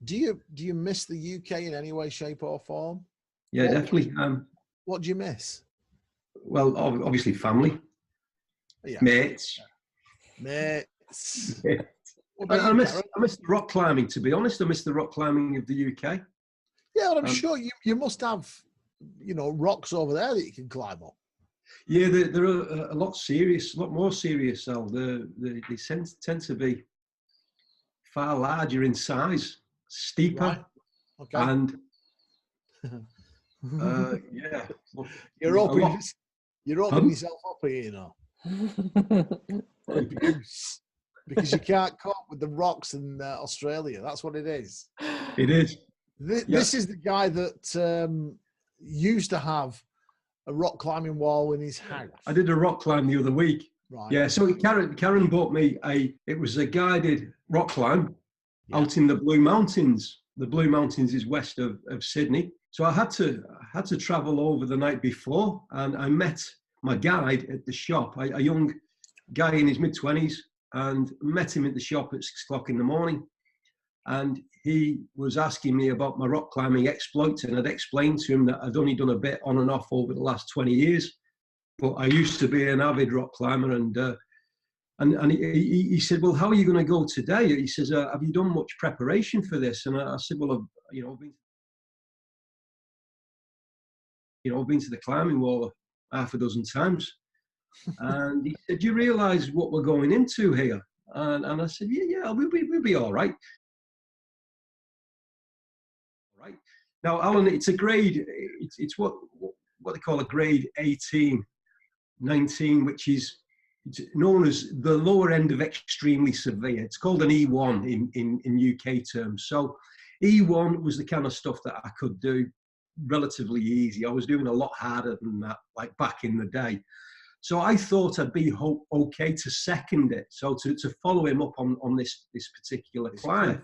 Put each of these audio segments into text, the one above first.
Do you miss the UK in any way, shape, or form? Yeah, definitely. What do you miss? Well, obviously family, Yeah, mates. Yeah. What about I you, miss Karen? the rock climbing. To be honest, I miss the rock climbing of the UK. Yeah, well, I'm sure you must have, rocks over there that you can climb up. Yeah, they're a lot more serious. Al. They tend to be far larger in size, steeper, Right. Okay. and yeah, you're opening Pardon? yourself up here, because you can't cope with the rocks in Australia. That's what it is. It is. This is the guy that used to have a rock climbing wall in his house. I did a rock climb the other week. Right. Yeah, so Karen bought me it was a guided rock climb out in the Blue Mountains. The Blue Mountains is west of Sydney. So I had to travel over the night before, and I met my guide at the shop, a young guy in his mid-20s, and met him at the shop at 6 o'clock in the morning. And he was asking me about my rock climbing exploits, and I'd explained to him that I'd only done a bit on and off over the last 20 years, but I used to be an avid rock climber. And he said, "Well, how are you going to go today?" He says, "Have you done much preparation for this?" And I said, "Well, I've been to the climbing wall half a dozen times." And he said, "Do you realise what we're going into here?" And I said, "Yeah, we'll be all right." Right. Now, Alan, it's a grade, it's what they call a grade 18, 19, which is known as the lower end of extremely severe. It's called an E1 in UK terms. So E1 was the kind of stuff that I could do relatively easy. I was doing a lot harder than that, like back in the day. So I thought I'd be okay to second it. So to follow him up on this particular climb.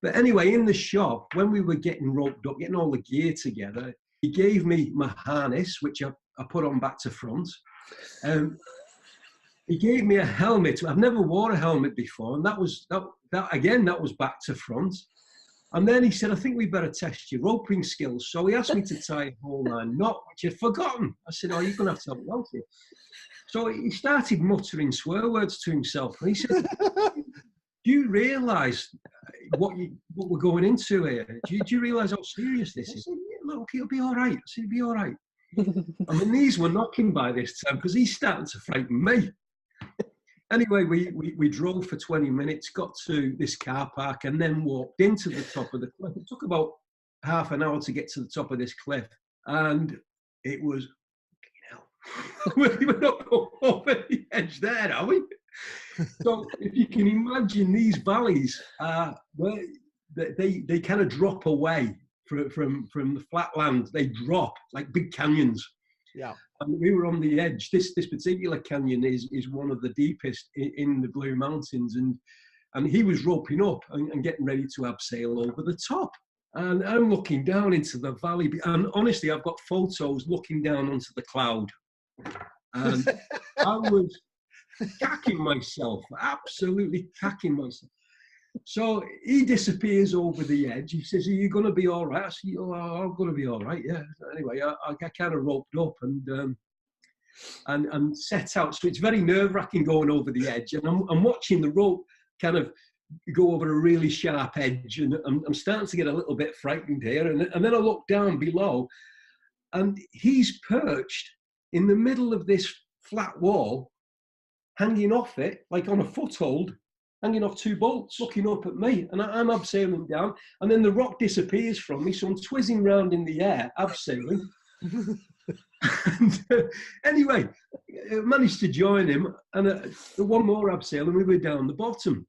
But anyway, in the shop, when we were getting roped up, getting all the gear together, he gave me my harness, which I put on back to front. He gave me a helmet. I've never worn a helmet before, and that was back to front. And then he said, "I think we better test your roping skills." So he asked me to tie a whole line knot, which I'd forgotten. I said, "Oh, you're going to have to help me out here." So he started muttering swear words to himself, and he said, "Do you realise what we're going into here? Do you realise how serious this is?" I said, "Yeah, look, it'll be all right." I said, "It'll be all right." I mean, these were knocking by this time because he's starting to frighten me. Anyway, we drove for 20 minutes, got to this car park, and then walked into the top of the cliff. It took about half an hour to get to the top of this cliff, and it was, we're not going over the edge there, are we? So if you can imagine these valleys, where they kind of drop away from the flat land. They drop like big canyons. Yeah. And we were on the edge. This particular canyon is one of the deepest in the Blue Mountains, and he was roping up and getting ready to abseil over the top. And I'm looking down into the valley, and honestly, I've got photos looking down onto the cloud, and I was cacking myself, absolutely cacking myself. So he disappears over the edge. He says, "Are you going to be all right?" I said, "Oh, I'm going to be all right, yeah." Anyway, I kind of roped up and set out. So it's very nerve-wracking going over the edge. And I'm watching the rope kind of go over a really sharp edge. And I'm starting to get a little bit frightened here. And then I look down below, and he's perched in the middle of this flat wall, hanging off it, like on a foothold, hanging off two bolts, looking up at me, and I'm abseiling down, and then the rock disappears from me, so I'm twizzing round in the air, abseiling. And anyway, I managed to join him, and one more abseil, and we were down the bottom.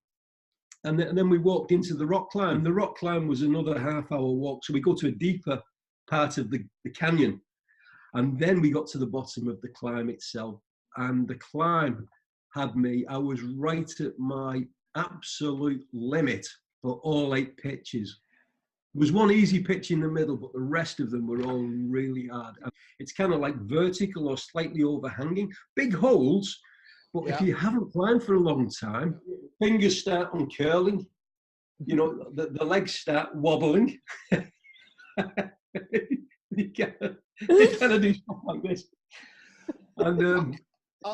And then we walked into the rock climb. The rock climb was another half-hour walk, so we go to a deeper part of the canyon, and then we got to the bottom of the climb itself, and the climb had me. I was right at my absolute limit for all 8 pitches. There was one easy pitch in the middle, but the rest of them were all really hard. And it's kind of like vertical or slightly overhanging. Big holes, but if you haven't climbed for a long time, fingers start uncurling. You know, the legs start wobbling. you kind of do stuff like this. And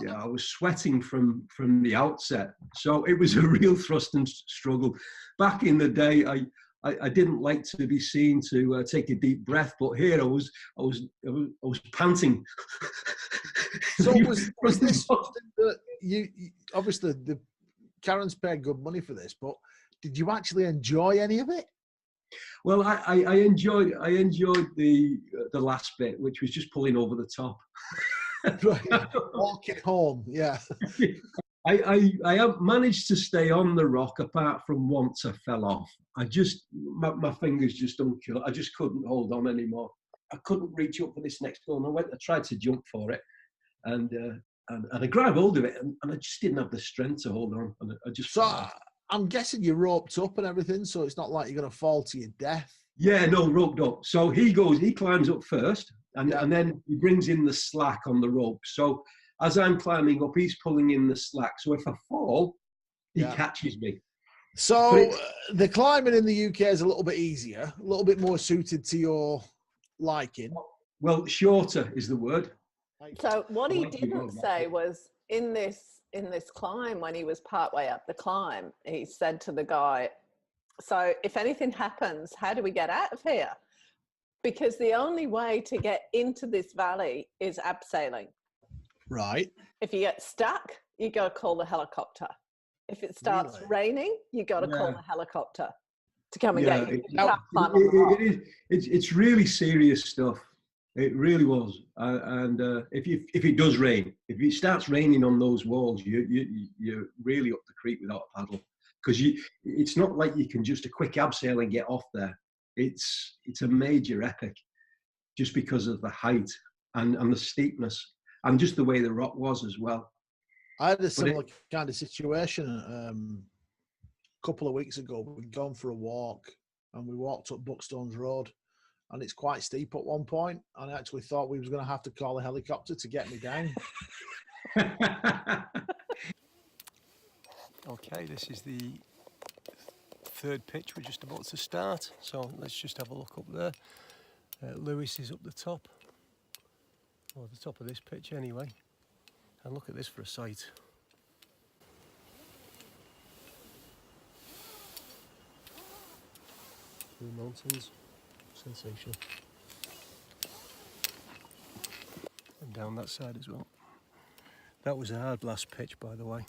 yeah, I was sweating from the outset. So it was a real thrust and struggle. Back in the day, I didn't like to be seen to take a deep breath, but here I was panting. So was this something that you obviously Karen's paid good money for this, but did you actually enjoy any of it? Well, I enjoyed the last bit, which was just pulling over the top. Right. Walking home, yeah. I have managed to stay on the rock apart from once I fell off. My fingers just I just couldn't hold on anymore. I couldn't reach up for this next one. I tried to jump for it, and I grabbed hold of it, and I just didn't have the strength to hold on. And I just I'm guessing you're roped up and everything, so it's not like you're going to fall to your death. Yeah, no, roped up. So he climbs up first, and then he brings in the slack on the rope. So as I'm climbing up, he's pulling in the slack. So if I fall, he catches me. So the climbing in the UK is a little bit easier, a little bit more suited to your liking. Well, shorter is the word. So what he didn't say was in this climb, when he was partway up the climb, he said to the guy, so if anything happens, how do we get out of here? Because the only way to get into this valley is abseiling. Right. If you get stuck, you got to call the helicopter. If it starts raining, you got to call the helicopter to come and get you. You can't climb on the rock. It's really serious stuff. It really was. And if it does rain, if it starts raining on those walls, you're really up the creek without a paddle, because it's not like you can just a quick abseil and get off there. It's a major epic, just because of the height and the steepness and just the way the rock was as well. I had a similar kind of situation a couple of weeks ago. We'd gone for a walk and we walked up Buckstones Road, and it's quite steep at one point, and I actually thought we was going to have to call a helicopter to get me down. Okay, this is the third pitch we're just about to start, so let's just have a look up there. Lewis is up the top, or the top of this pitch anyway, and look at this for a sight. Blue Mountains, sensational. And down that side as well. That was a hard last pitch, by the way.